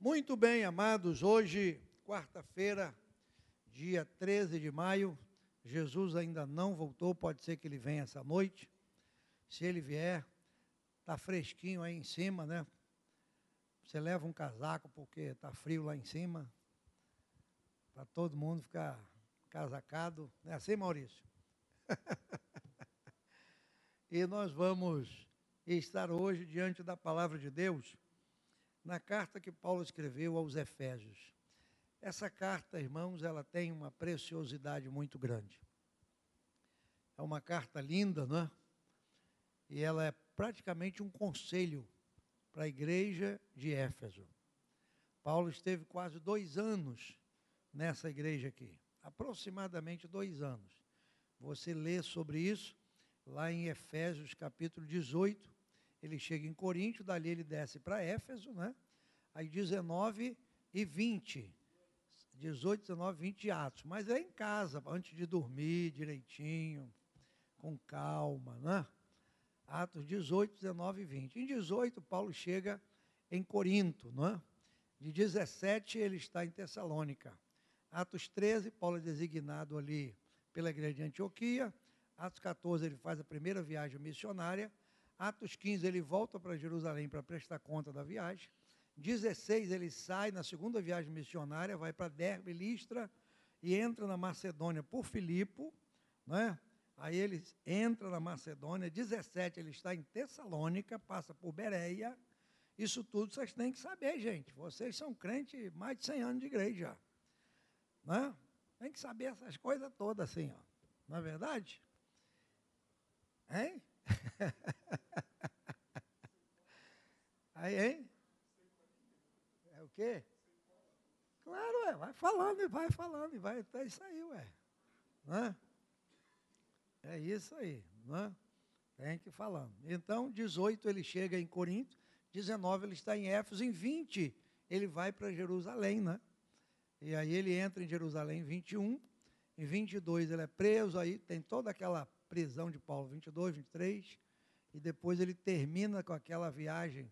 Muito bem, amados, hoje, quarta-feira, dia 13 de maio, Jesus ainda não voltou, pode ser que ele venha essa noite. Se ele vier, está fresquinho aí em cima, né? Você leva um casaco porque está frio lá em cima, para todo mundo ficar casacado. Não é assim, Maurício? E nós vamos estar hoje diante da palavra de Deus, na carta que Paulo escreveu aos Efésios. Essa carta, irmãos, ela tem uma preciosidade muito grande. É uma carta linda, não é? E ela é praticamente um conselho para a igreja de Éfeso. Paulo esteve quase 2 anos nessa igreja aqui, aproximadamente 2 anos. Você lê sobre isso lá em Efésios capítulo 18, ele chega em Corinto, dali ele desce para Éfeso, né? Aí 19 e 20, 18, 19, 20 Atos, mas é em casa, antes de dormir direitinho, com calma, né? Atos 18, 19 e 20. Em 18, Paulo chega em Corinto, né? De 17, ele está em Tessalônica. Atos 13, Paulo é designado ali pela igreja de Antioquia. Atos 14, ele faz a primeira viagem missionária. Atos 15, ele volta para Jerusalém para prestar conta da viagem. 16, ele sai na segunda viagem missionária, vai para Derbe, Listra, e entra na Macedônia por Filipo, né? Aí ele entra na Macedônia. 17, ele está em Tessalônica, passa por Bereia. Isso tudo vocês têm que saber, gente. Vocês são crentes mais de 100 anos de igreja, né? Tem que saber essas coisas todas assim, ó. Não é verdade? Hein? Aí, hein? É o quê? Claro, vai falando e vai até isso aí, né? É isso aí, né? Tem que ir falando. Então, 18 ele chega em Corinto, 19 ele está em Éfeso, em 20 ele vai para Jerusalém, né? E aí ele entra em Jerusalém em 21, em 22 ele é preso, aí tem toda aquela prisão de Paulo, 22, 23, e depois ele termina com aquela viagem,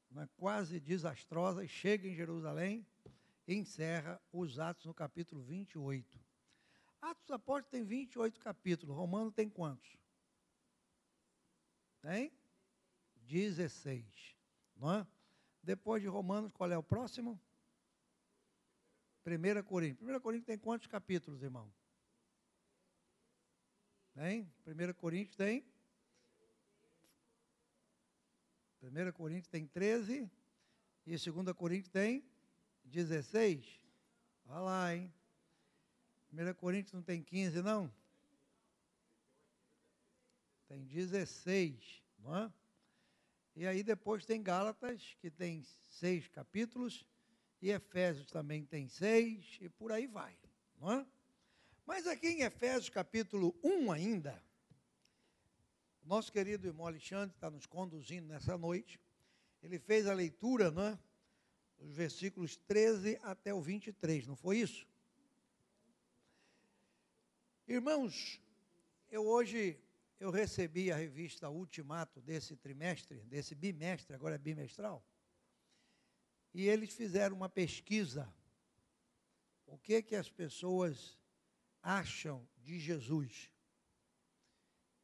né, quase desastrosa, e chega em Jerusalém e encerra os Atos no capítulo 28. Atos dos Apóstolos tem 28 capítulos, Romano tem quantos? Tem? 16, não é? Depois de Romanos, qual é o próximo? 1 Coríntios. 1 Coríntios tem quantos capítulos, irmão? Tem? 1 Coríntios tem? 1 Coríntios tem 13 e 2 Coríntios tem 16. Olha lá, hein? 1 Coríntios não tem 15, não? Tem 16, não é? E aí depois tem Gálatas, que tem 6 capítulos, e Efésios também tem 6, e por aí vai, não é? Mas aqui em Efésios capítulo 1 ainda, nosso querido irmão Alexandre está nos conduzindo nessa noite, ele fez a leitura, não é? Os versículos 13 até o 23, não foi isso? Irmãos, hoje eu recebi a revista Ultimato desse trimestre, desse bimestre, agora é bimestral, e eles fizeram uma pesquisa, o que as pessoas acham de Jesus.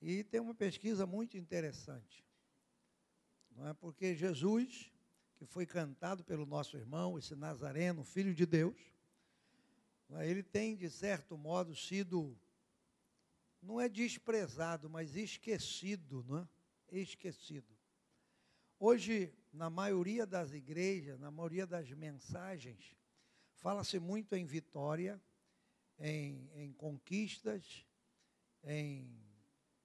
E tem uma pesquisa muito interessante, não é? Porque Jesus, que foi cantado pelo nosso irmão, esse Nazareno, filho de Deus, não é? Ele tem, de certo modo, sido, não é desprezado, mas esquecido, não é? Esquecido. Hoje, na maioria das igrejas, na maioria das mensagens, fala-se muito em vitória, em conquistas, em,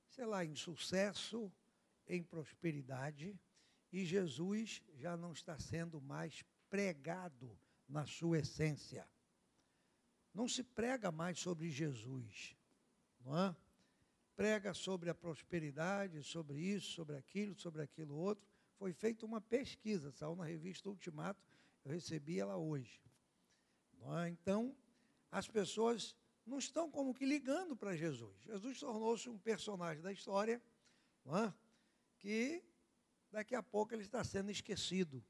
sei lá, em sucesso, em prosperidade, e Jesus já não está sendo mais pregado na sua essência. Não se prega mais sobre Jesus, não é? Prega sobre a prosperidade, sobre isso, sobre aquilo outro. Foi feita uma pesquisa, saiu na revista Ultimato, eu recebi ela hoje. Não é? Então, as pessoas não estão como que ligando para Jesus. Jesus tornou-se um personagem da história, não é? Que daqui a pouco ele está sendo esquecido.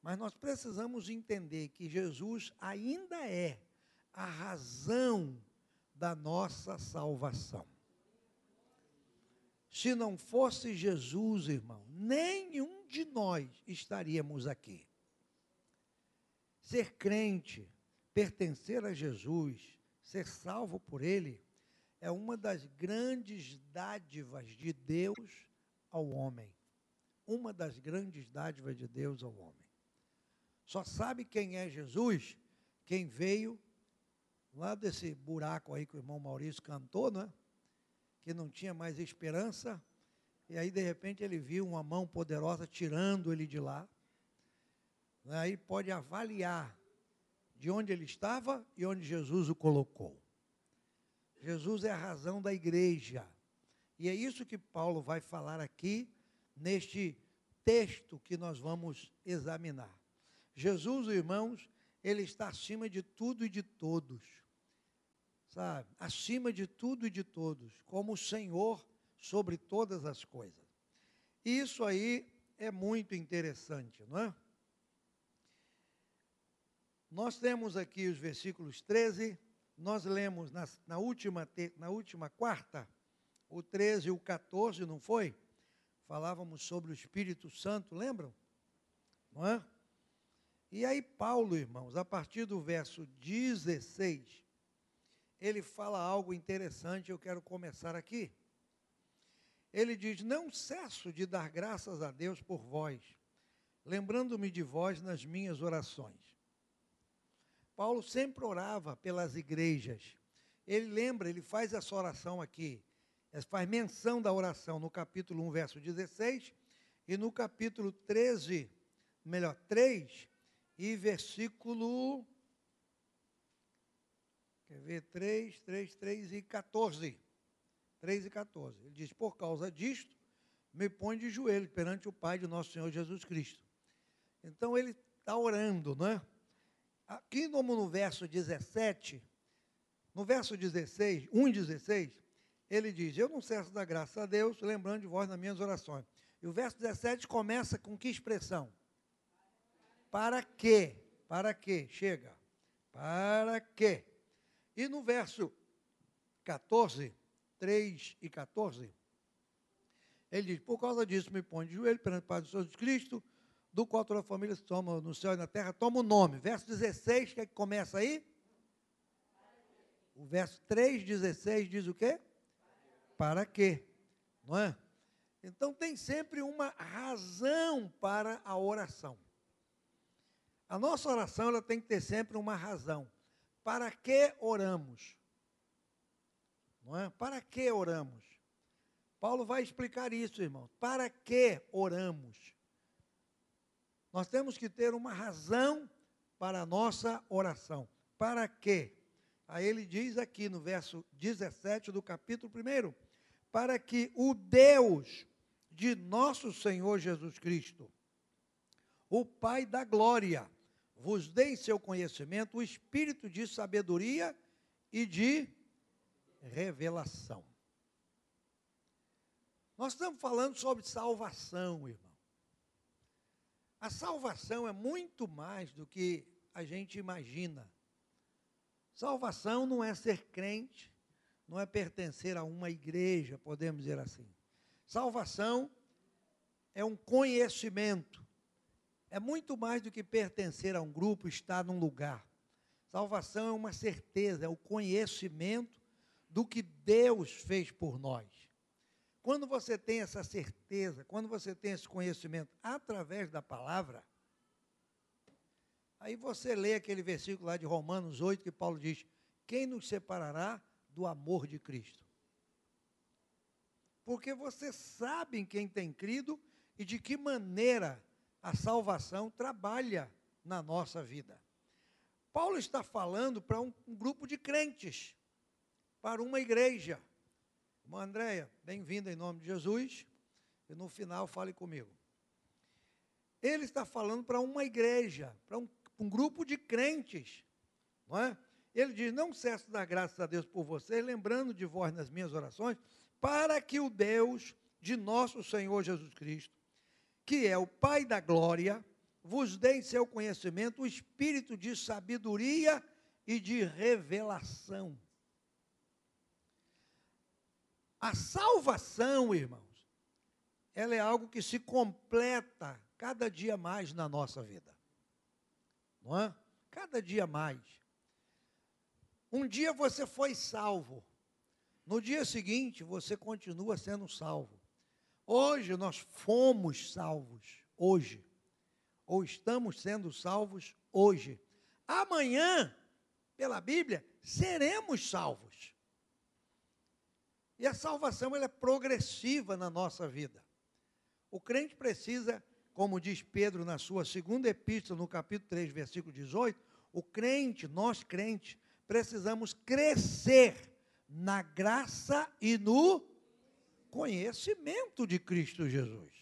Mas nós precisamos entender que Jesus ainda é a razão da nossa salvação. Se não fosse Jesus, irmão, nenhum de nós estaríamos aqui. Ser crente, pertencer a Jesus, ser salvo por Ele, é uma das grandes dádivas de Deus ao homem. Uma das grandes dádivas de Deus ao homem. Só sabe quem é Jesus quem veio lá desse buraco aí que o irmão Maurício cantou, né? Que não tinha mais esperança, e aí de repente ele viu uma mão poderosa tirando ele de lá. Aí pode avaliar de onde ele estava e onde Jesus o colocou. Jesus é a razão da igreja. E é isso que Paulo vai falar aqui, neste texto que nós vamos examinar. Jesus, irmãos, ele está acima de tudo e de todos. Sabe? Acima de tudo e de todos, como o Senhor sobre todas as coisas. Isso aí é muito interessante, não é? Nós temos aqui os versículos 13, nós lemos na última quarta, o 13 e o 14, não foi? Falávamos sobre o Espírito Santo, lembram? Não é? E aí Paulo, irmãos, a partir do verso 16, ele fala algo interessante, eu quero começar aqui. Ele diz, não cesso de dar graças a Deus por vós, lembrando-me de vós nas minhas orações. Paulo sempre orava pelas igrejas. Ele faz essa oração aqui, faz menção da oração no capítulo 1, verso 16, e no capítulo 3 e versículo, quer ver, 3 e 14. 3 e 14. Ele diz, por causa disto, me põe de joelho perante o Pai de nosso Senhor Jesus Cristo. Então ele está orando, não é? Aqui no verso 17, no verso 16, 1,16, ele diz, eu não cesso da graça a Deus, lembrando de vós nas minhas orações. E o verso 17 começa com que expressão? Para quê? Para quê? Chega. Para quê? E no verso 14, 3 e 14, ele diz, por causa disso me põe de joelho perante o Pai de Jesus Cristo, do qual toda a família toma no céu e na terra, toma o nome. Verso 16, que começa aí? O verso 3,16 diz o quê? Para quê? Não é? Então tem sempre uma razão para a oração. A nossa oração ela tem que ter sempre uma razão. Para que oramos? Não é? Para que oramos? Paulo vai explicar isso, irmãos. Para que oramos? Nós temos que ter uma razão para a nossa oração. Para quê? Aí ele diz aqui no verso 17 do capítulo 1, para que o Deus de nosso Senhor Jesus Cristo, o Pai da glória, vos dê em seu conhecimento o espírito de sabedoria e de revelação. Nós estamos falando sobre salvação, irmão. A salvação é muito mais do que a gente imagina. Salvação não é ser crente, não é pertencer a uma igreja, podemos dizer assim. Salvação é um conhecimento. É muito mais do que pertencer a um grupo, estar num lugar. Salvação é uma certeza, é o conhecimento do que Deus fez por nós. Quando você tem essa certeza, quando você tem esse conhecimento através da palavra, aí você lê aquele versículo lá de Romanos 8, que Paulo diz, quem nos separará do amor de Cristo? Porque você sabe em quem tem crido e de que maneira a salvação trabalha na nossa vida. Paulo está falando para um grupo de crentes, para uma igreja. Irmã Andréia, bem-vinda em nome de Jesus, e no final fale comigo. Ele está falando para uma igreja, para um grupo de crentes, não é? Ele diz, não cesso de dar graças a Deus por vocês, lembrando de vós nas minhas orações, para que o Deus de nosso Senhor Jesus Cristo, que é o Pai da glória, vos dê em seu conhecimento o espírito de sabedoria e de revelação. A salvação, irmãos, ela é algo que se completa cada dia mais na nossa vida. Não é? Cada dia mais. Um dia você foi salvo. No dia seguinte, você continua sendo salvo. Hoje nós fomos salvos. Hoje. Ou estamos sendo salvos hoje. Amanhã, pela Bíblia, seremos salvos. E a salvação ela é progressiva na nossa vida. O crente precisa, como diz Pedro na sua segunda epístola, no capítulo 3, versículo 18, o crente, nós crentes, precisamos crescer na graça e no conhecimento de Cristo Jesus.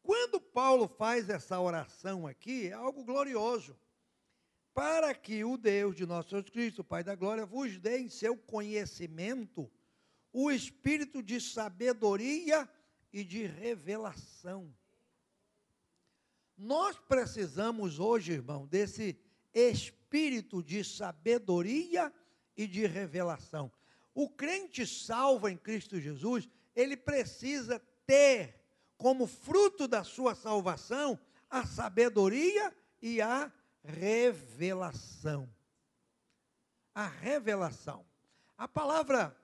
Quando Paulo faz essa oração aqui, é algo glorioso. Para que o Deus de nosso Jesus Cristo, o Pai da glória, vos dê em seu conhecimento o espírito de sabedoria e de revelação. Nós precisamos hoje, irmão, desse espírito de sabedoria e de revelação. O crente salvo em Cristo Jesus, ele precisa ter como fruto da sua salvação a sabedoria e a revelação. A revelação. A palavra,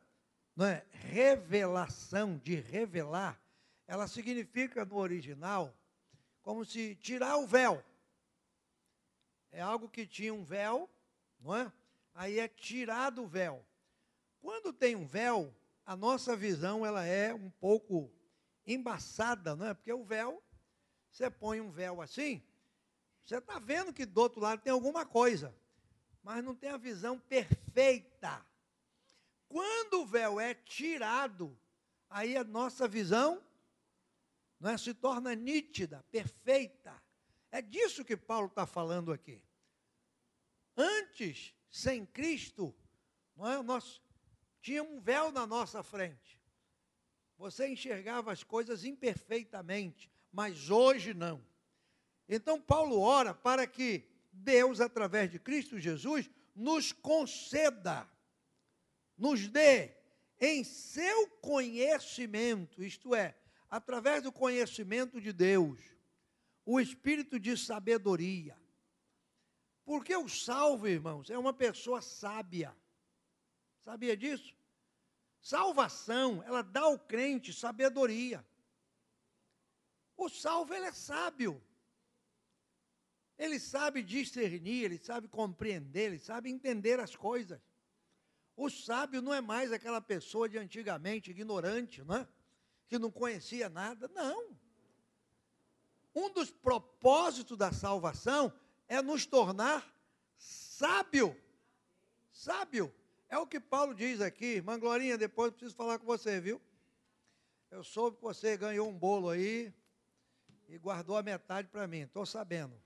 não é, revelação, de revelar, ela significa no original como se tirar o véu. É algo que tinha um véu, não é? Aí é tirado o véu. Quando tem um véu, a nossa visão ela é um pouco embaçada, não é? Porque o véu, você põe um véu assim, você está vendo que do outro lado tem alguma coisa, mas não tem a visão perfeita. Quando o véu é tirado, aí a nossa visão, não é, se torna nítida, perfeita. É disso que Paulo está falando aqui. Antes, sem Cristo, não é, nós tínhamos um véu na nossa frente. Você enxergava as coisas imperfeitamente, mas hoje não. Então Paulo ora para que Deus, através de Cristo Jesus, nos conceda, nos dê em seu conhecimento, isto é, através do conhecimento de Deus, o espírito de sabedoria. Porque o salvo, irmãos, é uma pessoa sábia. Sabia disso? Salvação, ela dá ao crente sabedoria. O salvo, ele é sábio. Ele sabe discernir, ele sabe compreender, ele sabe entender as coisas. O sábio não é mais aquela pessoa de antigamente, ignorante, não é? Que não conhecia nada. Não. Um dos propósitos da salvação é nos tornar sábio. Sábio. É o que Paulo diz aqui. Irmã Glorinha, depois eu preciso falar com você, viu? Eu soube que você ganhou um bolo aí e guardou a metade para mim. Estou sabendo.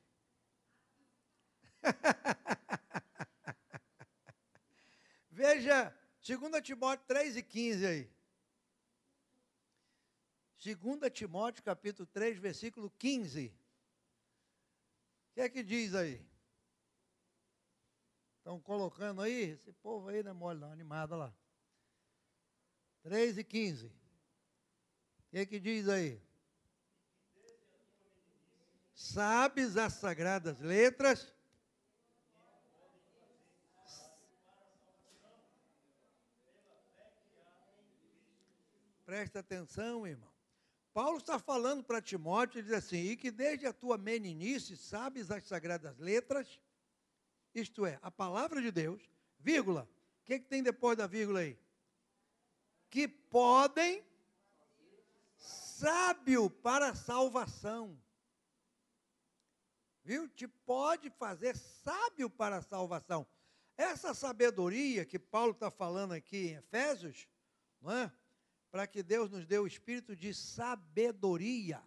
Veja, 2 Timóteo 3:15 aí. 2 Timóteo, capítulo 3, versículo 15. O que é que diz aí? Estão colocando aí? Esse povo aí não é mole não, animado lá. 3:15. O que é que diz aí? Sabes as sagradas letras? Presta atenção, irmão. Paulo está falando para Timóteo, ele diz assim, e que desde a tua meninice sabes as sagradas letras, isto é, a palavra de Deus, vírgula, o que tem depois da vírgula aí? Que podem sábio para a salvação. Viu? Te pode fazer sábio para a salvação. Essa sabedoria que Paulo está falando aqui em Efésios, não é? Para que Deus nos dê o espírito de sabedoria.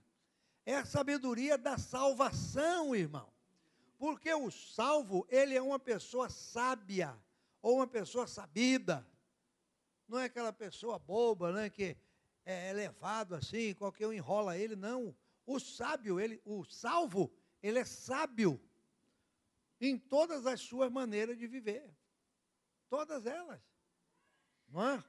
É a sabedoria da salvação, irmão. Porque o salvo, ele é uma pessoa sábia, ou uma pessoa sabida. Não é aquela pessoa boba, né, que é elevado assim, qualquer um enrola ele, não. O sábio, o salvo, ele é sábio em todas as suas maneiras de viver. Todas elas. Não é?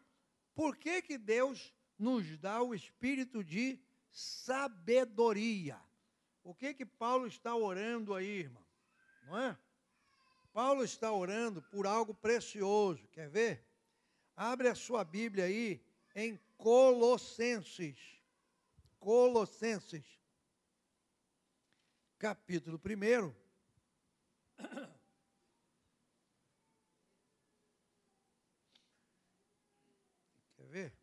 Por que que Deus nos dá o espírito de sabedoria? O que que Paulo está orando aí, irmão? Não é? Paulo está orando por algo precioso. Quer ver? Abre a sua Bíblia aí em Colossenses. Colossenses. Capítulo 1. Quer ver?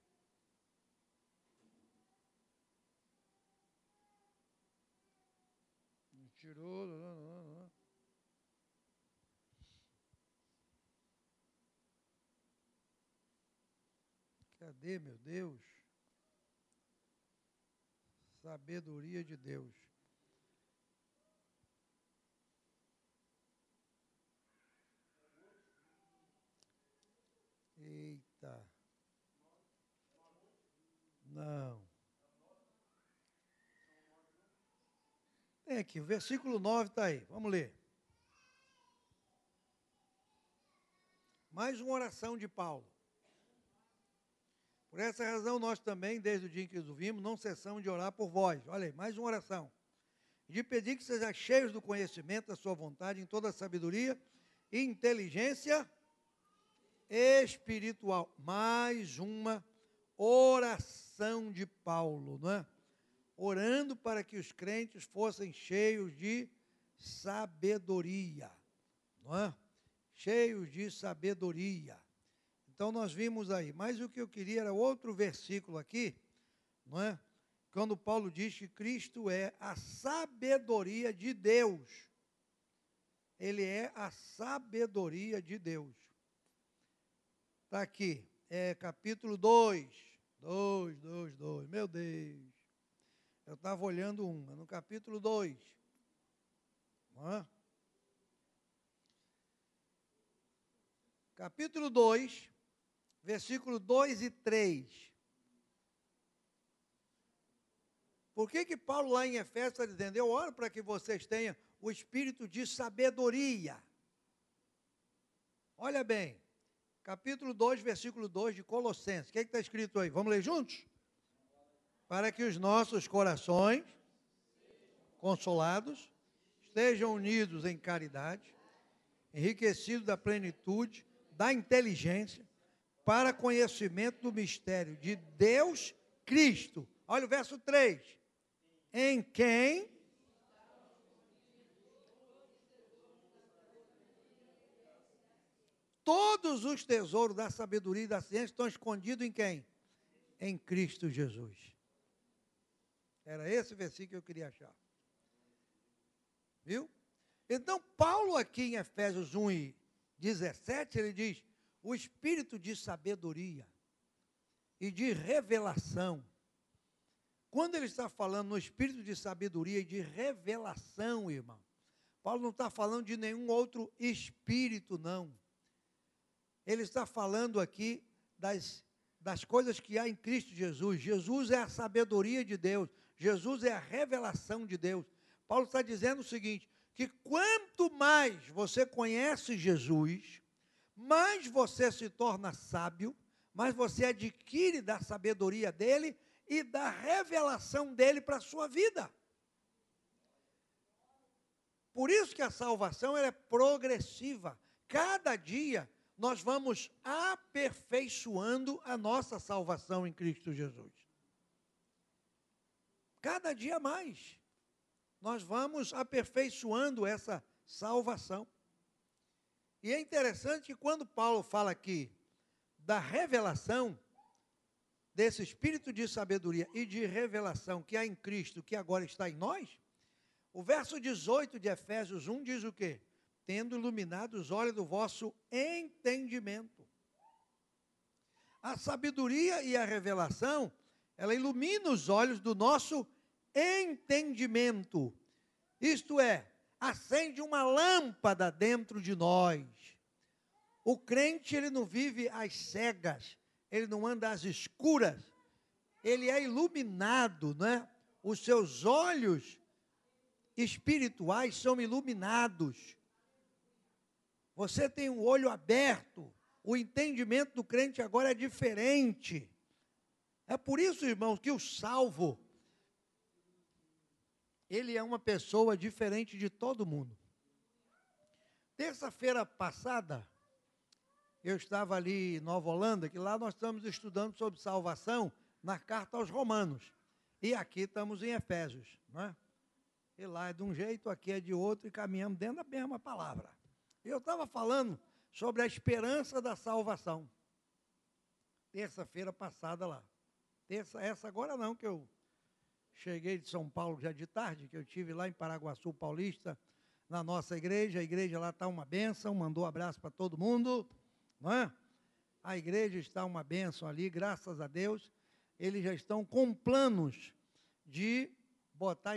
Tirou. Cadê, meu Deus? Sabedoria de Deus. Eita. Não. Tem aqui, o versículo 9 está aí. Vamos ler. Mais uma oração de Paulo. Por essa razão, nós também, desde o dia em que os ouvimos, não cessamos de orar por vós. Olha aí, mais uma oração. De pedir que sejam cheios do conhecimento da sua vontade, em toda a sabedoria e inteligência espiritual. Mais uma oração de Paulo, não é? Orando para que os crentes fossem cheios de sabedoria, não é? Cheios de sabedoria. Então nós vimos aí, mas o que eu queria era outro versículo aqui, não é? Quando Paulo diz que Cristo é a sabedoria de Deus. Ele é a sabedoria de Deus. Está aqui, capítulo 2. 2. Meu Deus. Eu estava olhando no capítulo 2. Não é? Capítulo 2, versículo 2 e 3. Por que Paulo lá em Efésios está dizendo, eu oro para que vocês tenham o espírito de sabedoria. Olha bem, capítulo 2, versículo 2 de Colossenses. O que está escrito aí? Vamos ler juntos? Para que os nossos corações, consolados, estejam unidos em caridade, enriquecidos da plenitude, da inteligência, para conhecimento do mistério de Deus Cristo. Olha o verso 3. Em quem todos os tesouros da sabedoria e da ciência estão escondidos em quem? Em Cristo Jesus. Era esse versículo que eu queria achar. Viu? Então, Paulo aqui em Efésios 1:17, ele diz, o espírito de sabedoria e de revelação. Quando ele está falando no espírito de sabedoria e de revelação, irmão, Paulo não está falando de nenhum outro espírito, não. Ele está falando aqui das coisas que há em Cristo Jesus. Jesus é a sabedoria de Deus. Jesus é a revelação de Deus. Paulo está dizendo o seguinte, que quanto mais você conhece Jesus, mais você se torna sábio, mais você adquire da sabedoria dele e da revelação dele para a sua vida. Por isso que a salvação ela é progressiva. Cada dia nós vamos aperfeiçoando a nossa salvação em Cristo Jesus. Cada dia mais. Nós vamos aperfeiçoando essa salvação. E é interessante que quando Paulo fala aqui da revelação, desse espírito de sabedoria e de revelação que há em Cristo, que agora está em nós, o verso 18 de Efésios 1 diz o quê? Tendo iluminado os olhos do vosso entendimento. A sabedoria e a revelação, ela ilumina os olhos do nosso entendimento. Isto é, acende uma lâmpada dentro de nós. O crente, ele não vive às cegas, ele não anda às escuras, ele é iluminado, né? Os seus olhos espirituais são iluminados. Você tem um olho aberto. O entendimento do crente agora é diferente. É por isso, irmãos, que o salvo, ele é uma pessoa diferente de todo mundo. Terça-feira passada, eu estava ali em Nova Holanda, que lá nós estamos estudando sobre salvação na carta aos Romanos. E aqui estamos em Efésios, não é? E lá é de um jeito, aqui é de outro, e caminhamos dentro da mesma palavra. Eu estava falando sobre a esperança da salvação. Terça-feira passada lá. Essa agora não, que eu cheguei de São Paulo já de tarde, que eu estive lá em Paraguaçu Paulista, na nossa igreja. A igreja lá está uma bênção, mandou um abraço para todo mundo, não é? A igreja está uma bênção ali, graças a Deus. Eles já estão com planos de botar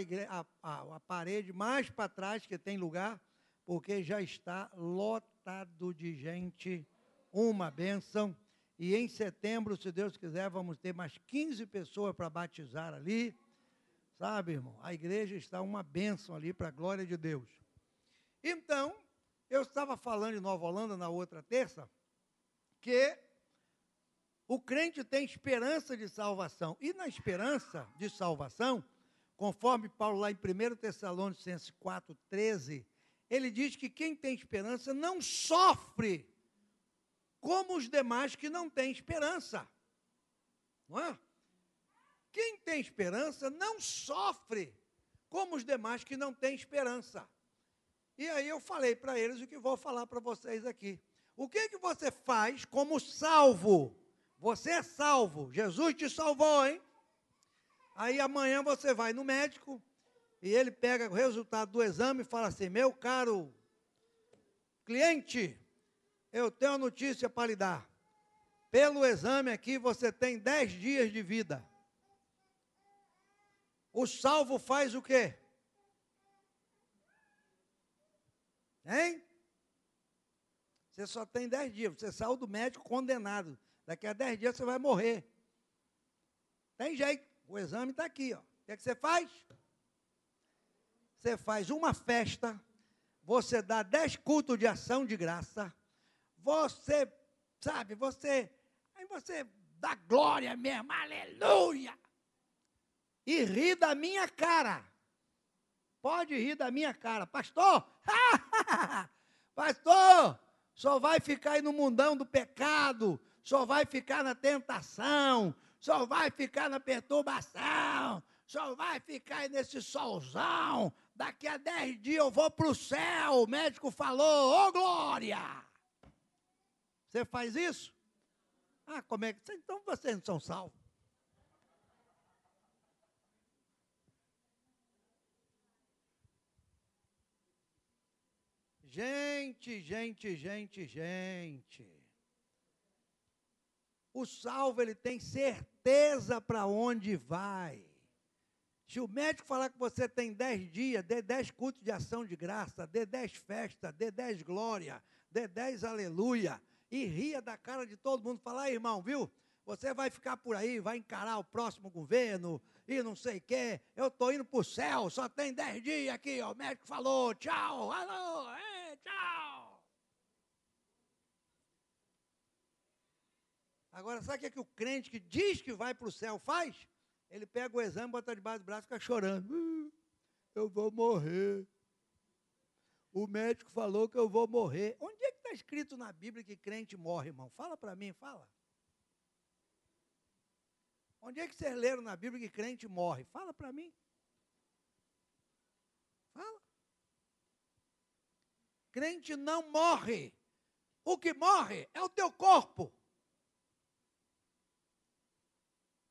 a parede mais para trás, que tem lugar, porque já está lotado de gente, uma bênção. E em setembro, se Deus quiser, vamos ter mais 15 pessoas para batizar ali. Sabe, irmão? A igreja está uma bênção ali para a glória de Deus. Então, eu estava falando em Nova Holanda na outra terça, que o crente tem esperança de salvação. E na esperança de salvação, conforme Paulo lá em 1 Tessalonicenses 4,13, ele diz que quem tem esperança não sofre como os demais que não têm esperança. Não é? Quem tem esperança não sofre como os demais que não têm esperança. E aí eu falei para eles o que vou falar para vocês aqui. O que você faz como salvo? Você é salvo, Jesus te salvou, hein? Aí amanhã você vai no médico e ele pega o resultado do exame e fala assim: meu caro cliente, eu tenho uma notícia para lhe dar. Pelo exame aqui você tem 10 dias de vida. O salvo faz o quê? Hein? Você só tem 10 dias, você saiu do médico condenado. Daqui a 10 dias você vai morrer. Tem jeito, o exame está aqui, ó. O que você faz? Você faz uma festa, você dá 10 cultos de ação de graça, você, sabe, aí você dá glória mesmo, aleluia, e ri da minha cara. Pode rir da minha cara. Pastor, pastor, só vai ficar aí no mundão do pecado, só vai ficar na tentação, só vai ficar na perturbação, só vai ficar aí nesse solzão. Daqui a 10 dias eu vou para o céu. O médico falou, ô glória! Você faz isso? Ah, como é que... Então vocês não são salvos. Gente. O salvo, ele tem certeza para onde vai. Se o médico falar que você tem 10 dias, dê 10 cultos de ação de graça, dê 10 festas, dê 10 glória, dê 10 aleluia, e ria da cara de todo mundo, falar, irmão, viu? Você vai ficar por aí, vai encarar o próximo governo, e não sei o quê, eu estou indo para o céu, só tem 10 dias aqui, ó, o médico falou, tchau, alô, tchau. Agora, sabe o que o crente que diz que vai para o céu faz? Ele pega o exame, bota debaixo do braço e fica chorando. Eu vou morrer. O médico falou que eu vou morrer. Onde é que está escrito na Bíblia que crente morre, irmão? Fala para mim, fala. Onde é que vocês leram na Bíblia que crente morre? Fala para mim. Fala. Crente não morre. O que morre é o teu corpo.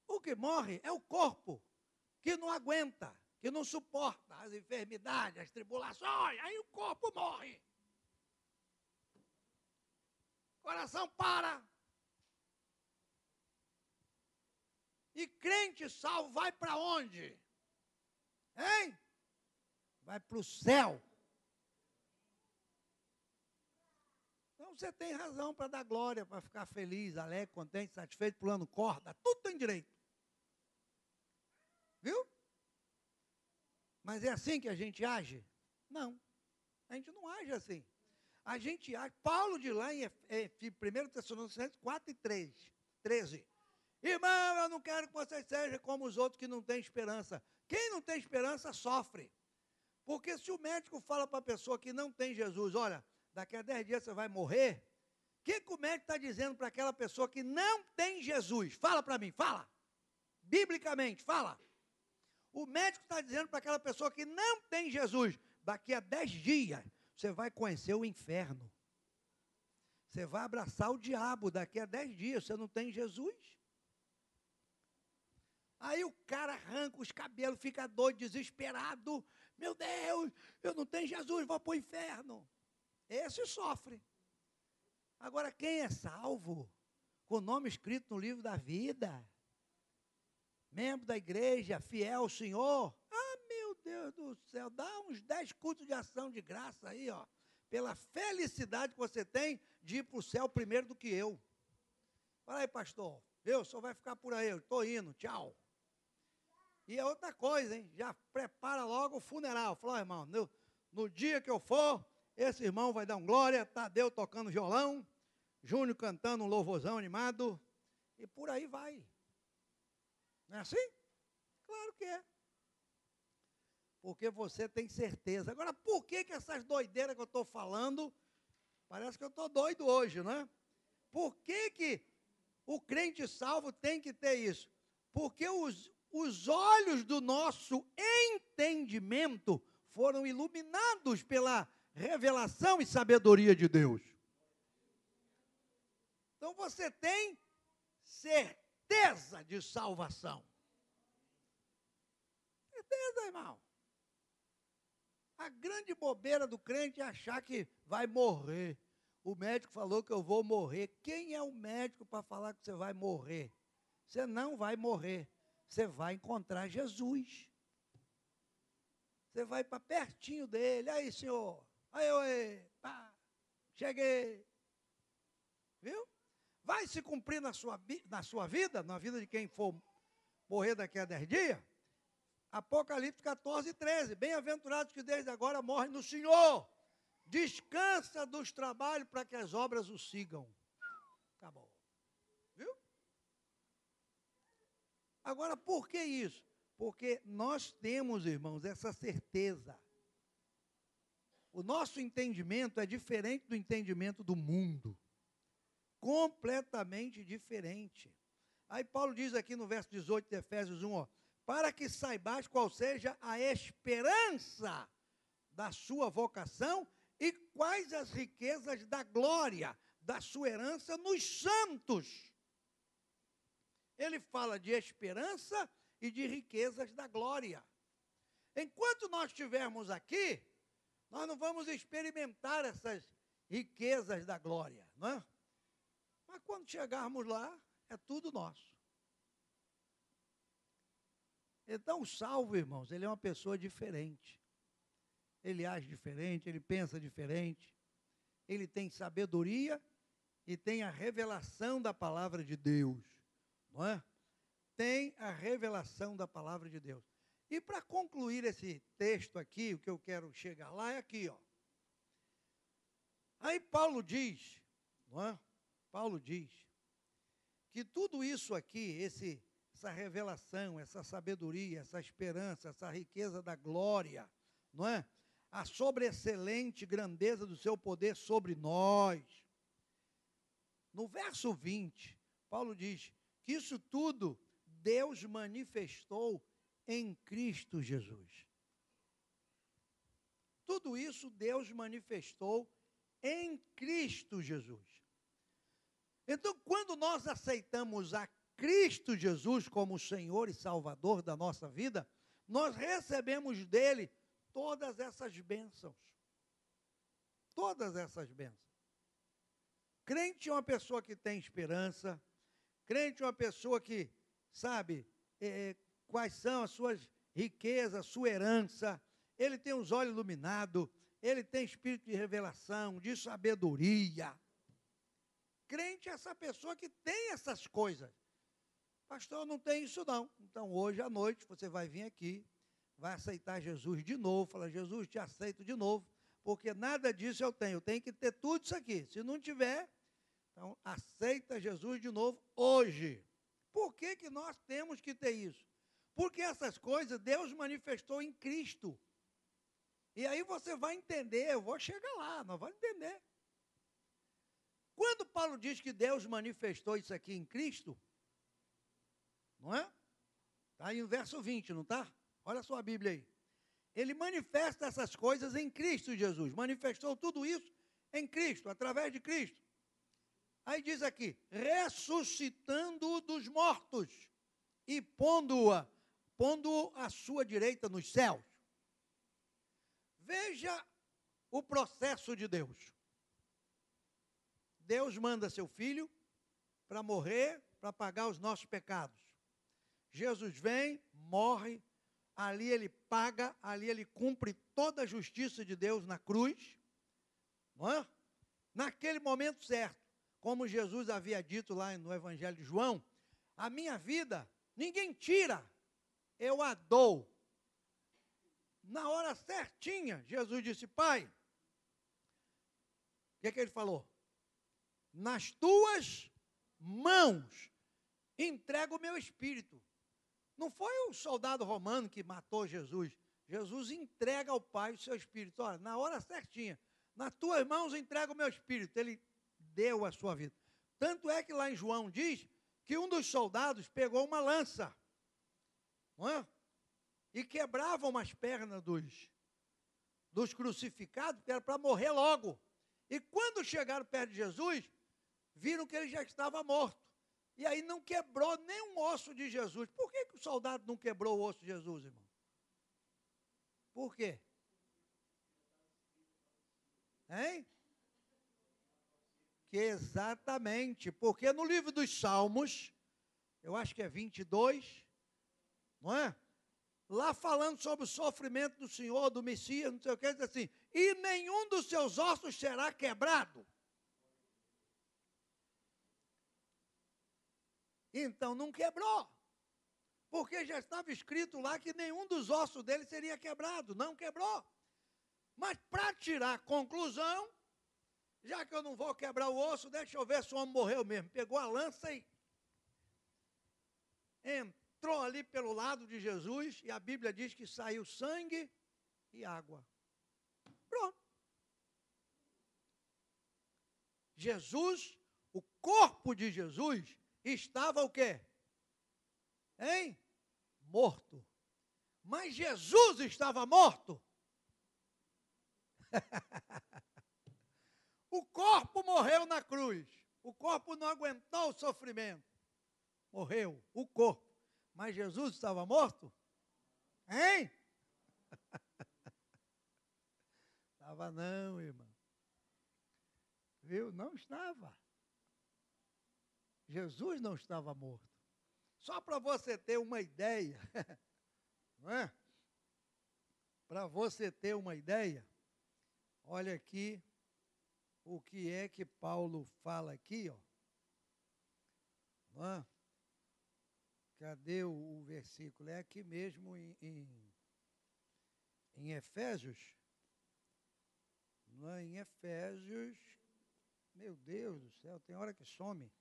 O que morre é o corpo, que não aguenta, que não suporta as enfermidades, as tribulações, aí o corpo morre. Coração para. E crente salvo vai para onde? Hein? Vai para o céu. Então você tem razão para dar glória, para ficar feliz, alegre, contente, satisfeito, pulando corda, tudo tem direito. Viu? Mas é assim que a gente age? Não, a gente não age assim. A gente age, Paulo de lá em 1 Tessalonicenses 4 e 13. Irmão, eu não quero que vocês sejam como os outros que não têm esperança. Quem não tem esperança sofre. Porque se o médico fala para a pessoa que não tem Jesus, olha, daqui a 10 dias você vai morrer, o que o médico está dizendo para aquela pessoa que não tem Jesus? Fala para mim, fala. Biblicamente, fala. O médico está dizendo para aquela pessoa que não tem Jesus, daqui a 10 dias você vai conhecer o inferno. Você vai abraçar o diabo daqui a 10 dias, você não tem Jesus. Aí o cara arranca os cabelos, fica doido, desesperado. Meu Deus, eu não tenho Jesus, vou para o inferno. Esse sofre. Agora, quem é salvo, com o nome escrito no livro da vida, membro da igreja, fiel ao Senhor, meu Deus do céu, dá uns 10 cultos de ação de graça aí, ó, pela felicidade que você tem de ir para o céu primeiro do que eu. Fala aí, pastor, o senhor vai ficar por aí, eu estou indo, tchau. E é outra coisa, hein? Já prepara logo o funeral. Fala, irmão, no dia que eu for, esse irmão vai dar um glória, Tadeu tocando violão, Júnior cantando um louvorzão animado, e por aí vai. Não é assim? Claro que é. Porque você tem certeza. Agora, por que essas doideiras que eu estou falando, parece que eu estou doido hoje, não é? Por que o crente salvo tem que ter isso? Porque os olhos do nosso entendimento foram iluminados pela revelação e sabedoria de Deus. Então você tem certeza de salvação. Certeza, irmão. A grande bobeira do crente é achar que vai morrer. O médico falou que eu vou morrer. Quem é o médico para falar que você vai morrer? Você não vai morrer. Você vai encontrar Jesus. Você vai para pertinho dele. Aí, senhor. Aí, pá, cheguei. Viu? Vai se cumprir na sua vida, na vida de quem for morrer daqui a 10 dias. Apocalipse 14, 13. Bem-aventurados que desde agora morrem no Senhor. Descansa dos trabalhos para que as obras o sigam. Acabou. Viu? Agora, por que isso? Porque nós temos, irmãos, essa certeza. O nosso entendimento é diferente do entendimento do mundo. Completamente diferente. Aí Paulo diz aqui no verso 18 de Efésios 1, ó, para que saibais qual seja a esperança da sua vocação e quais as riquezas da glória da sua herança nos santos. Ele fala de esperança e de riquezas da glória. Enquanto nós estivermos aqui, nós não vamos experimentar essas riquezas da glória, não é? Mas quando chegarmos lá, é tudo nosso. Então, o salvo, irmãos, ele é uma pessoa diferente. Ele age diferente, ele pensa diferente. Ele tem sabedoria e tem a revelação da palavra de Deus. Não é? Tem a revelação da palavra de Deus. E para concluir esse texto aqui, o que eu quero chegar lá é aqui, ó. Aí Paulo diz, não é? Paulo diz que tudo isso aqui, essa revelação, essa sabedoria, essa esperança, essa riqueza da glória, não é? A sobreexcelente grandeza do seu poder sobre nós. No verso 20, Paulo diz que isso tudo Deus manifestou em Cristo Jesus. Tudo isso Deus manifestou em Cristo Jesus. Então, quando nós aceitamos a Cristo Jesus como Senhor e Salvador da nossa vida, nós recebemos dele todas essas bênçãos. Todas essas bênçãos. Crente é uma pessoa que tem esperança. Crente é uma pessoa que sabe quais são as suas riquezas, a sua herança. Ele tem os olhos iluminados. Ele tem espírito de revelação, de sabedoria. Crente é essa pessoa que tem essas coisas. Pastor, não tem isso não. Então, hoje à noite, você vai vir aqui, vai aceitar Jesus de novo, fala, Jesus, te aceito de novo, porque nada disso eu tenho que ter tudo isso aqui. Se não tiver, então aceita Jesus de novo hoje. Por que que nós temos que ter isso? Porque essas coisas Deus manifestou em Cristo. E aí você vai entender, eu vou chegar lá, nós vamos entender. Quando Paulo diz que Deus manifestou isso aqui em Cristo, não é? Está aí no verso 20, não está? Olha a sua Bíblia aí. Ele manifesta essas coisas em Cristo Jesus. Manifestou tudo isso em Cristo, através de Cristo. Aí diz aqui, ressuscitando-o dos mortos e pondo-o à sua direita nos céus. Veja o processo de Deus. Deus manda seu Filho para morrer, para pagar os nossos pecados. Jesus vem, morre, ali ele paga, ali ele cumpre toda a justiça de Deus na cruz, não é? Naquele momento certo, como Jesus havia dito lá no Evangelho de João, a minha vida ninguém tira, eu a dou. Na hora certinha, Jesus disse, Pai, o que ele falou? Nas tuas mãos entrego o meu espírito. Não foi o soldado romano que matou Jesus. Jesus entrega ao Pai o seu espírito. Olha, na hora certinha, nas tuas mãos entrego o meu espírito. Ele deu a sua vida. Tanto é que lá em João diz que um dos soldados pegou uma lança, não é? E quebravam as pernas dos crucificados, porque era para morrer logo. E quando chegaram perto de Jesus, viram que ele já estava morto. E aí não quebrou nenhum osso de Jesus. Por que o soldado não quebrou o osso de Jesus, irmão? Por quê? Hein? Que exatamente, porque no livro dos Salmos, eu acho que é 22, não é? Lá falando sobre o sofrimento do Senhor, do Messias, não sei o que, diz assim, e nenhum dos seus ossos será quebrado. Então não quebrou, porque já estava escrito lá que nenhum dos ossos dele seria quebrado, não quebrou. Mas para tirar a conclusão, já que eu não vou quebrar o osso, deixa eu ver se o homem morreu mesmo. Pegou a lança e entrou ali pelo lado de Jesus, e a Bíblia diz que saiu sangue e água. Pronto. Jesus, o corpo de Jesus, estava o quê? Hein? Morto. Mas Jesus estava morto. O corpo morreu na cruz. O corpo não aguentou o sofrimento. Morreu, o corpo. Mas Jesus estava morto? Hein? Estava não, irmão. Viu? Não estava. Jesus não estava morto. Só para você ter uma ideia, não é? Para você ter uma ideia, olha aqui o que é que Paulo fala aqui, ó. Não é? Cadê o versículo? É aqui mesmo em Efésios. Não é? Em Efésios, meu Deus do céu, tem hora que some.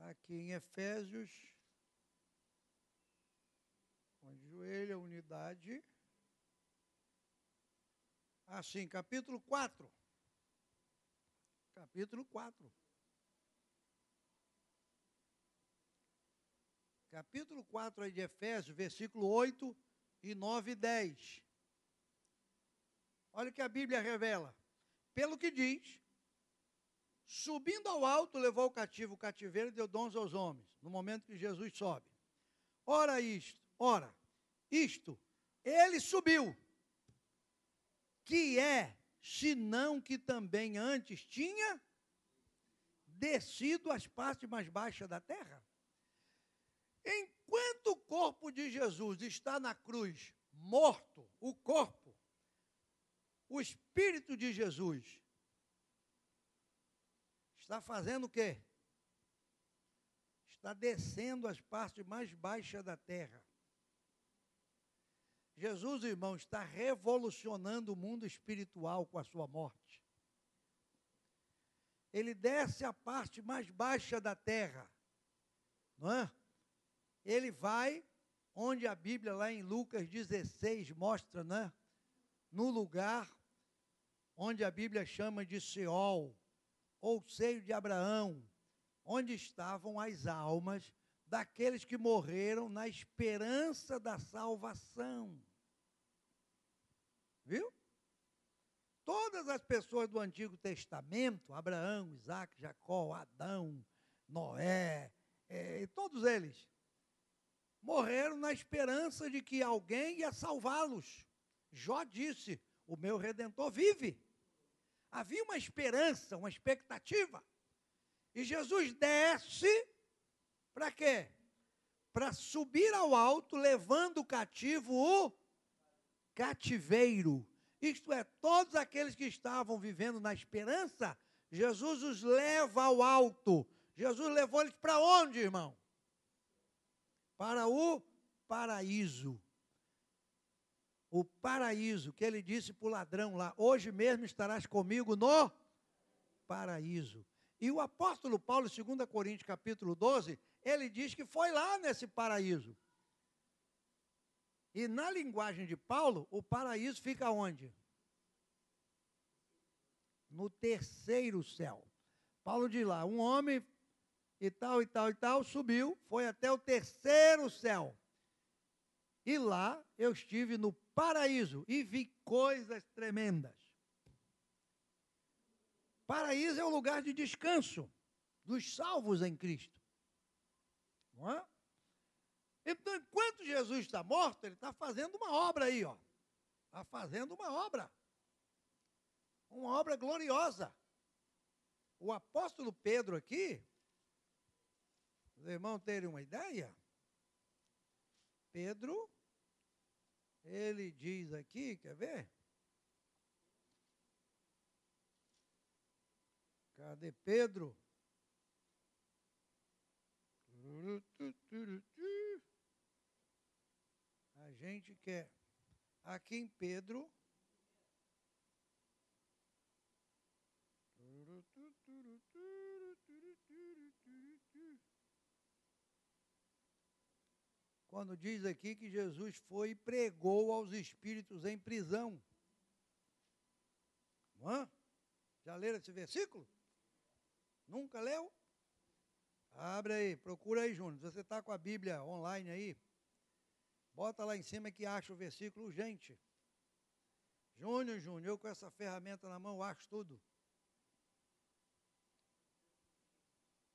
Aqui em Efésios, onde joelho, a unidade. Assim, capítulo 4. Capítulo 4. Capítulo 4 aí de Efésios, versículo 8 e 9 e 10. Olha o que a Bíblia revela. Pelo que diz, subindo ao alto, levou o cativo o cativeiro e deu dons aos homens, no momento que Jesus sobe. Ora, isto, ele subiu, que é, senão que também antes tinha descido às partes mais baixas da terra? Enquanto o corpo de Jesus está na cruz, morto, o corpo, o Espírito de Jesus está fazendo o quê? está descendo às partes mais baixas da terra. Jesus, irmão, está revolucionando o mundo espiritual com a sua morte. Ele desce à parte mais baixa da terra, não é? Ele vai onde a Bíblia, lá em Lucas 16, mostra, né? No lugar onde a Bíblia chama de Seol, ou seio de Abraão, onde estavam as almas daqueles que morreram na esperança da salvação. Viu? Todas as pessoas do Antigo Testamento, Abraão, Isaac, Jacó, Adão, Noé, todos eles, morreram na esperança de que alguém ia salvá-los. Jó disse, o meu Redentor vive. Havia uma esperança, uma expectativa. E Jesus desce, para quê? Para subir ao alto, levando o cativo o cativeiro. Isto é, todos aqueles que estavam vivendo na esperança, Jesus os leva ao alto. Jesus levou eles para onde, irmão? Para o paraíso. O paraíso, que ele disse para o ladrão lá, hoje mesmo estarás comigo no paraíso. E o apóstolo Paulo, em 2 Coríntios capítulo 12, ele diz que foi lá nesse paraíso. E na linguagem de Paulo, o paraíso fica onde? No terceiro céu. Paulo diz lá, um homem e tal, subiu, foi até o terceiro céu. E lá eu estive no paraíso e vi coisas tremendas. Paraíso é o lugar de descanso dos salvos em Cristo. Não é? Então, enquanto Jesus está morto, ele está fazendo uma obra aí, ó. Está fazendo uma obra. Uma obra gloriosa. O apóstolo Pedro aqui, os irmãos terem uma ideia, Pedro, ele diz aqui, quer ver? Cadê Pedro? A gente quer. Aqui em Pedro. Quando diz aqui que Jesus foi e pregou aos espíritos em prisão. Não é? Já leram esse versículo? Nunca leu? Abre aí, procura aí, Júnior. Se você está com a Bíblia online aí, bota lá em cima que acha o versículo urgente. Júnior, eu com essa ferramenta na mão acho tudo.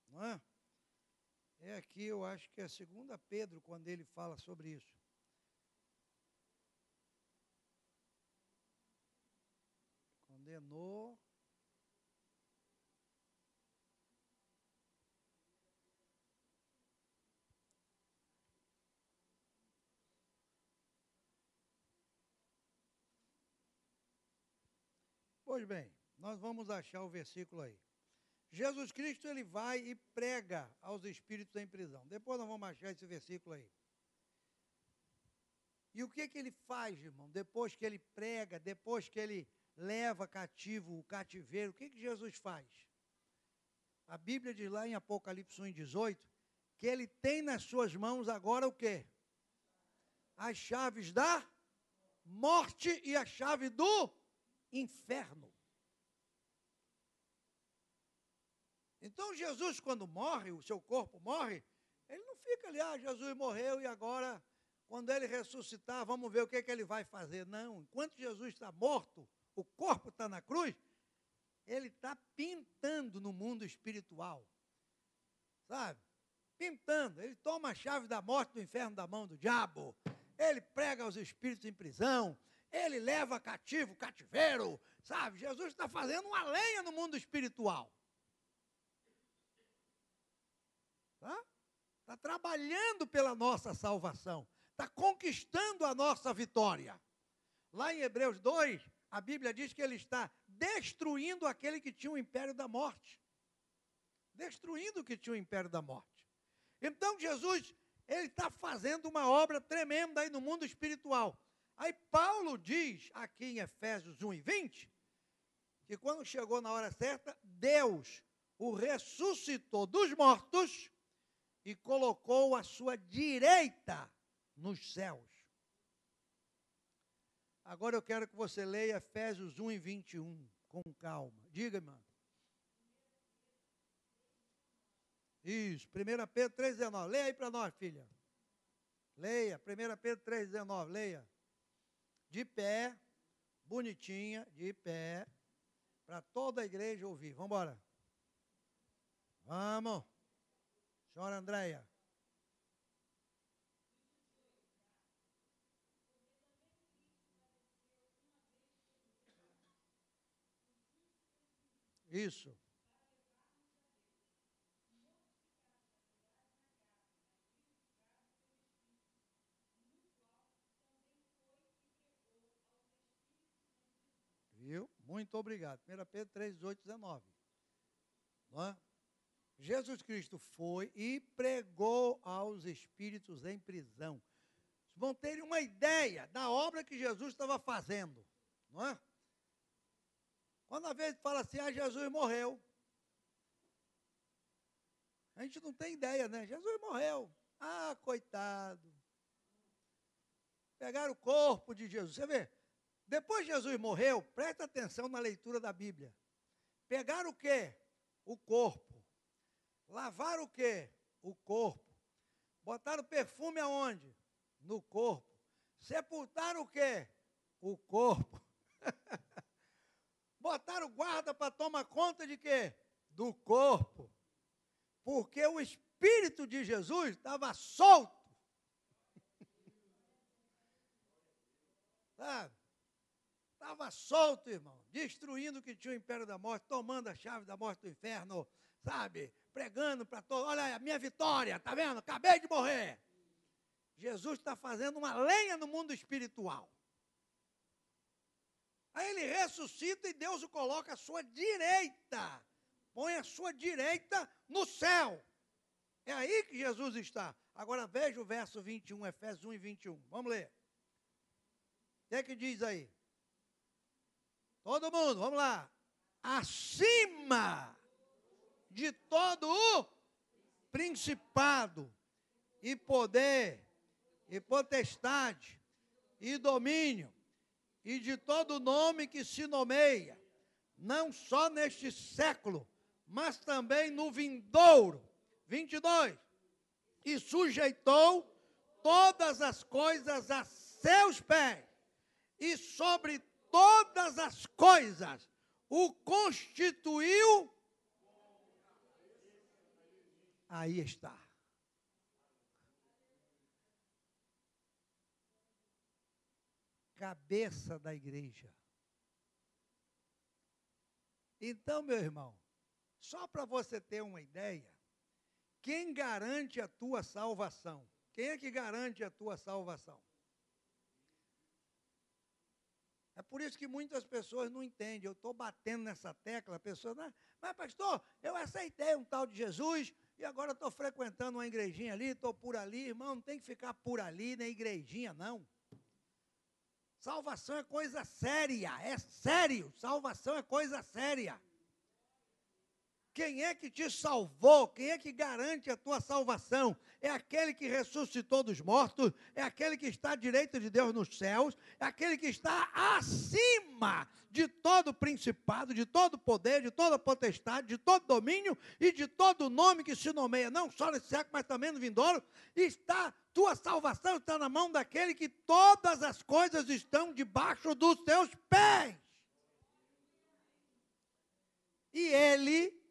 Não é? É aqui, eu acho que é 2 Pedro, quando ele fala sobre isso. Condenou. Pois bem, nós vamos achar o versículo aí. Jesus Cristo, ele vai e prega aos espíritos em prisão. Depois nós vamos achar esse versículo aí. E o que ele faz, irmão? Depois que ele prega, depois que ele leva cativo o cativeiro, o que Jesus faz? A Bíblia diz lá em Apocalipse 1:18, que ele tem nas suas mãos agora o quê? As chaves da morte e a chave do inferno. Então Jesus, quando morre, o seu corpo morre, ele não fica ali, Jesus morreu e agora, quando ele ressuscitar, vamos ver o que ele vai fazer. Não, enquanto Jesus está morto, o corpo está na cruz, ele está pintando no mundo espiritual, sabe? Pintando, ele toma a chave da morte do inferno da mão do diabo, ele prega os espíritos em prisão, ele leva cativo o cativeiro, sabe? Jesus está fazendo uma lenha no mundo espiritual. Está trabalhando pela nossa salvação, está conquistando a nossa vitória. Lá em Hebreus 2, a Bíblia diz que ele está destruindo aquele que tinha o império da morte. Destruindo o que tinha o império da morte. Então Jesus, ele está fazendo uma obra tremenda aí no mundo espiritual. Aí Paulo diz aqui em Efésios 1:20, que quando chegou na hora certa, Deus o ressuscitou dos mortos e colocou à sua direita nos céus. Agora eu quero que você leia Efésios 1:21, com calma. Diga, irmã. Isso, 1 Pedro 3,19. Leia aí para nós, filha. Leia, 1 Pedro 3,19, leia. De pé, bonitinha, de pé, para toda a igreja ouvir. Vamos embora. Vamos. Senhora Andréia. Isso. Viu? Muito obrigado. 1 Pedro 3, 18, 19. Não é? Jesus Cristo foi e pregou aos espíritos em prisão. Vocês vão ter uma ideia da obra que Jesus estava fazendo. Não é? Quando às vezes fala assim, Jesus morreu. A gente não tem ideia, né? Jesus morreu. Coitado. Pegaram o corpo de Jesus. Você vê? Depois que Jesus morreu, presta atenção na leitura da Bíblia. Pegaram o quê? O corpo. Lavaram o quê? O corpo. Botaram perfume aonde? No corpo. Sepultaram o quê? O corpo. Botaram guarda para tomar conta de quê? Do corpo. Porque o Espírito de Jesus estava solto. Sabe? Estava solto, irmão, destruindo o que tinha o império da morte, tomando a chave da morte do inferno, sabe? Pregando para todos, olha a minha vitória, tá vendo? Acabei de morrer. Jesus está fazendo uma lenha no mundo espiritual. Aí ele ressuscita e Deus o coloca à sua direita. Põe a sua direita no céu. É aí que Jesus está. Agora veja o verso 21, Efésios 1:21. Vamos ler. O que diz aí? Todo mundo, vamos lá. Acima de todo o principado e poder e potestade e domínio e de todo nome que se nomeia, não só neste século, mas também no vindouro. 22. E sujeitou todas as coisas a seus pés, e sobre todas as coisas o constituiu. Aí está. Cabeça da igreja. Então, meu irmão, só para você ter uma ideia, quem garante a tua salvação? Quem é que garante a tua salvação? É por isso que muitas pessoas não entendem. Eu estou batendo nessa tecla, a pessoa, mas pastor, eu aceitei um tal de Jesus e agora estou frequentando uma igrejinha ali, estou por ali. Irmão, não tem que ficar por ali, nem igrejinha, não. Salvação é coisa séria, é sério. Salvação é coisa séria. Quem é que te salvou? Quem é que garante a tua salvação? É aquele que ressuscitou dos mortos, é aquele que está à direita de Deus nos céus, é aquele que está acima de todo principado, de todo poder, de toda potestade, de todo domínio e de todo nome que se nomeia, não só nesse século, mas também no vindouro. Tua salvação está na mão daquele que todas as coisas estão debaixo dos teus pés. E ele,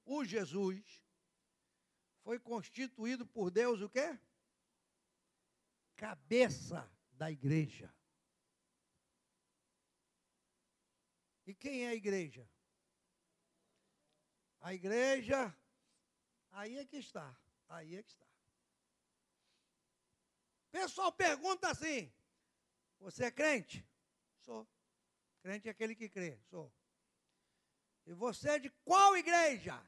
o Jesus, foi constituído por Deus o quê? Cabeça da igreja. E quem é a igreja? A igreja, aí é que está. O pessoal pergunta assim, você é crente? Sou. Crente é aquele que crê, sou. E você é de qual igreja?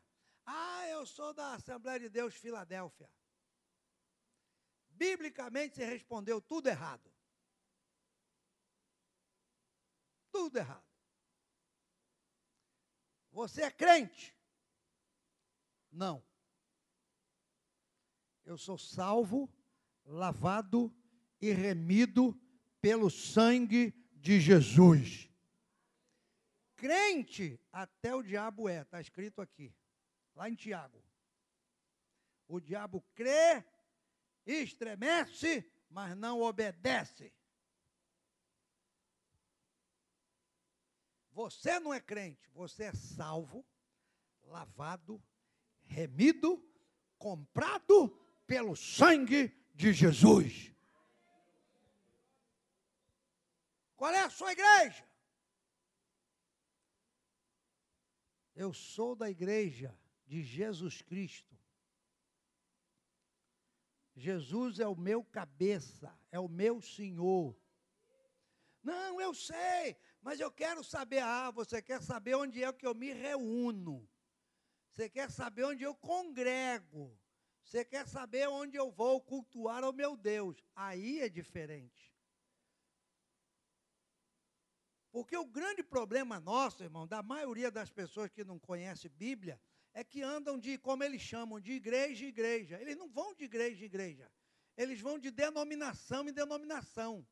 Ah, eu sou da Assembleia de Deus Filadélfia. Biblicamente você respondeu tudo errado. Tudo errado. Você é crente? Não. Eu sou salvo, lavado e remido pelo sangue de Jesus. Crente, até o diabo é, está escrito aqui, lá em Tiago. O diabo crê, estremece, mas não obedece. Você não é crente, você é salvo, lavado, remido, comprado pelo sangue de Jesus. Qual é a sua igreja? Eu sou da igreja de Jesus Cristo. Jesus é o meu cabeça, é o meu Senhor. Não, eu sei, mas eu quero saber. Ah, você quer saber onde é que eu me reúno. Você quer saber onde eu congrego. Você quer saber onde eu vou cultuar ao meu Deus. Aí é diferente. Porque o grande problema nosso, irmão, da maioria das pessoas que não conhecem Bíblia, é que andam de, como eles chamam, de igreja em igreja. Eles não vão de igreja em igreja. Eles vão de denominação em denominação.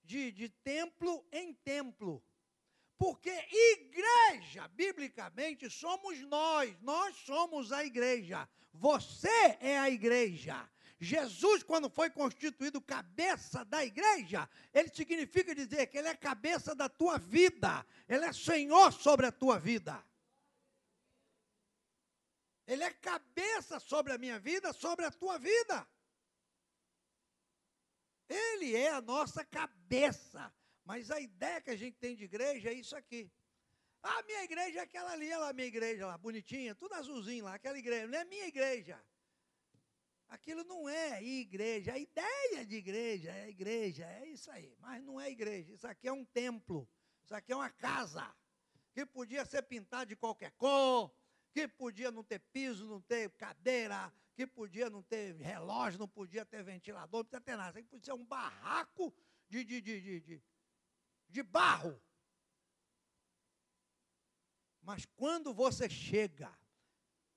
De templo em templo. Porque igreja, biblicamente, somos nós somos a igreja, você é a igreja. Jesus, quando foi constituído cabeça da igreja, ele significa dizer que ele é cabeça da tua vida, ele é Senhor sobre a tua vida. Ele é cabeça sobre a minha vida, sobre a tua vida. Ele é a nossa cabeça. Mas a ideia que a gente tem de igreja é isso aqui. Ah, minha igreja é aquela ali, olha lá, minha igreja lá, bonitinha, tudo azulzinho lá, aquela igreja, não é minha igreja. Aquilo não é igreja, a ideia de igreja, é isso aí, mas não é igreja, isso aqui é um templo, isso aqui é uma casa, que podia ser pintada de qualquer cor, que podia não ter piso, não ter cadeira, que podia não ter relógio, não podia ter ventilador, não podia ter nada, isso aqui podia ser um barraco de barro. Mas quando você chega,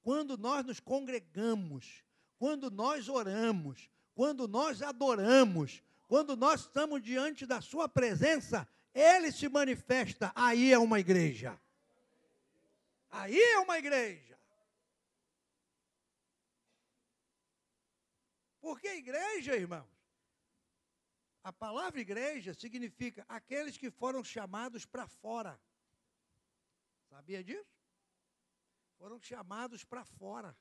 quando nós nos congregamos, quando nós oramos, quando nós adoramos, quando nós estamos diante da sua presença, ele se manifesta, aí é uma igreja. Aí é uma igreja. Porque igreja, irmãos, a palavra igreja significa aqueles que foram chamados para fora. Sabia disso? Foram chamados para fora.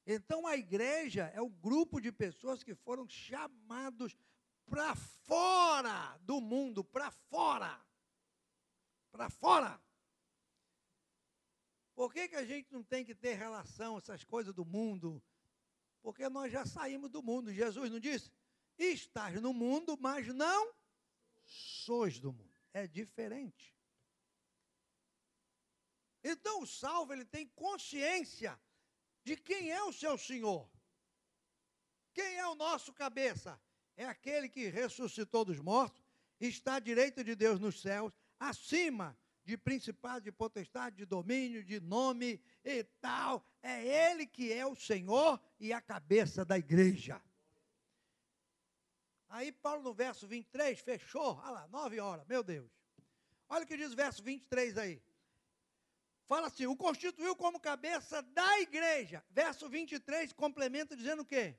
Então a igreja é o grupo de pessoas que foram chamados para fora do mundo, para fora. Para fora. Por que a gente não tem que ter relação, essas coisas do mundo? Porque nós já saímos do mundo. Jesus não disse? Estás no mundo, mas não sois do mundo. É diferente. Então o salvo, ele tem consciência de quem é o seu Senhor. Quem é o nosso cabeça? É aquele que ressuscitou dos mortos, está à direita de Deus nos céus, acima de principado, de potestade, de domínio, de nome e tal. É ele que é o Senhor e a cabeça da igreja. Aí Paulo no verso 23, fechou, olha lá, 9 horas, meu Deus. Olha o que diz o verso 23 aí. Fala assim, o constituiu como cabeça da igreja. Verso 23 complementa dizendo o quê?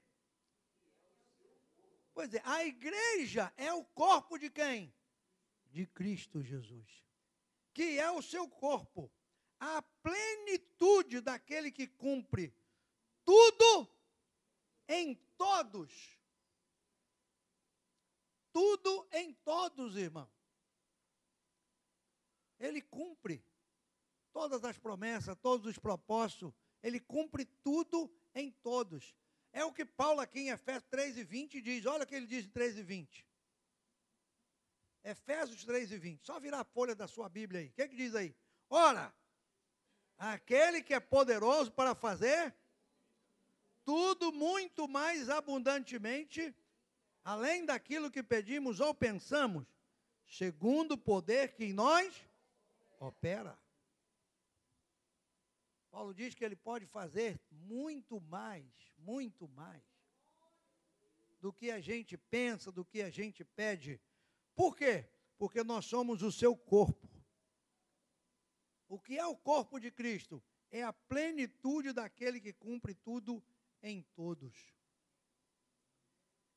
Pois é, a igreja é o corpo de quem? De Cristo Jesus. Que é o seu corpo. A plenitude daquele que cumpre tudo em todos. Tudo em todos, irmão. Ele cumpre todas as promessas, todos os propósitos, ele cumpre tudo em todos. É o que Paulo aqui em Efésios 3:20 diz. Olha o que ele diz em 3:20. Efésios 3:20. Só virar a folha da sua Bíblia aí. O que diz aí? Ora, Aquele que é poderoso para fazer tudo muito mais abundantemente, além daquilo que pedimos ou pensamos, segundo o poder que em nós opera. Paulo diz que ele pode fazer muito mais do que a gente pensa, do que a gente pede. Por quê? Porque nós somos o seu corpo. O que é o corpo de Cristo? É a plenitude daquele que cumpre tudo em todos.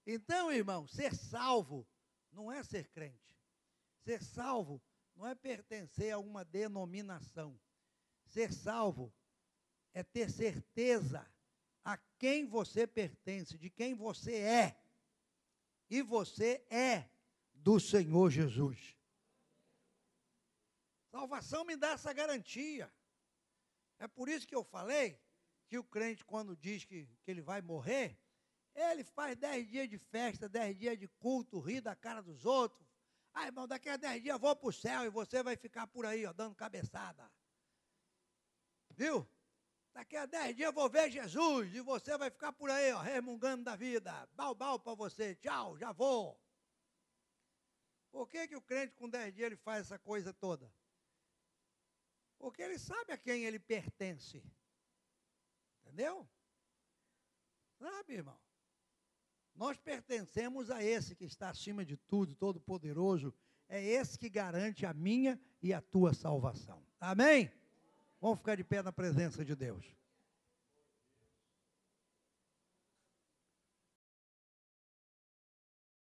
Então, irmão, ser salvo não é ser crente. Ser salvo não é pertencer a uma denominação. Ser salvo é ter certeza a quem você pertence, de quem você é. E você é do Senhor Jesus. Salvação me dá essa garantia. É por isso que eu falei que o crente, quando diz que ele vai morrer, ele faz 10 dias de festa, 10 dias de culto, ri da cara dos outros. Ah, irmão, daqui a 10 dias eu vou para o céu e você vai ficar por aí, ó, dando cabeçada. Viu? Daqui a 10 dias eu vou ver Jesus e você vai ficar por aí, ó, resmungando da vida. Bau para você, tchau, já vou. Por que o crente com 10 dias ele faz essa coisa toda? Porque ele sabe a quem ele pertence. Entendeu? Sabe, irmão? Nós pertencemos a esse que está acima de tudo, todo-poderoso. É esse que garante a minha e a tua salvação. Amém? Vamos ficar de pé na presença de Deus.